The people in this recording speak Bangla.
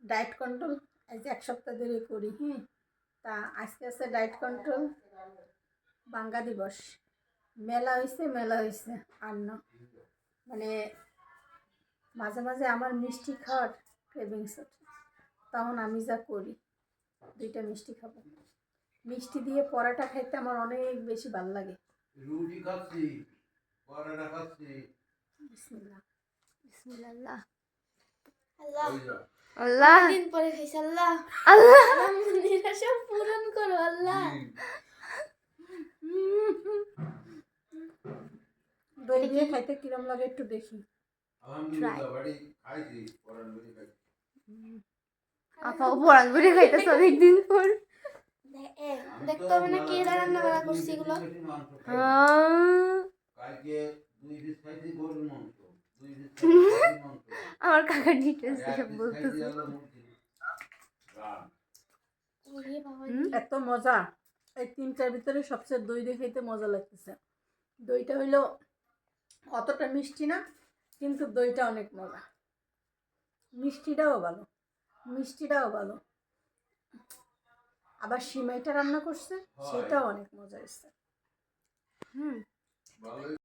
ডায়েট কন্ট্রোল আজ এক সপ্তাহ ধরে করি। তা আজকে আছে ডায়েট কন্ট্রোল বাঙ্গা দিবস। মেলা হয়েছে আর না মানে মাঝে মাঝে আমার মিষ্টি খাওয়ার ক্রেভিংস ওঠে, তখন আমি যা করি 2টা মিষ্টি খাবো। মিষ্টি দিয়ে পরোটা খাইতে আমার অনেক বেশি ভালো লাগে। রুটি খাচ্ছি, পরোটা খাচ্ছি। বিসমিল্লাহ বিসমিল্লাহ আল্লাহ আল্লাহ দিন পরে খাইছি আল্লাহ আল্লাহ আমার নিরাশা পূরণ করো আল্লাহ। দই দিয়ে খাইতে কিরম লাগে একটু দেখি। আলহামদুলিল্লাহ বাড়ি খাইছি, পরান বাড়ি খাইছি। আপা পরান করে খাইতেছ অনেকদিন পর। দেখতে হবে না কে রান্না বান্না করছে এগুলো। কালকে 2 পিস খাইছি গরুর মাংস, 2 পিস খাইছি মাংস। আমার কাকার ডিটেলস সব এক পিস খাইছি বলতেছে। আল্লাহ মুরগি। রান। ওরে বাবা এত মজা, এই 3টার ভিতরে সবচেয়ে দই দিয়ে খাইতে মজা লাগতেছে। দইটা হইলো অতটা মিষ্টি না, কিন্তু দইটা অনেক মজা। মিষ্টিটাও ভালো। আবার সিমাইটা রান্না করছে, সেটাও অনেক মজা হয়েছে। ভালোই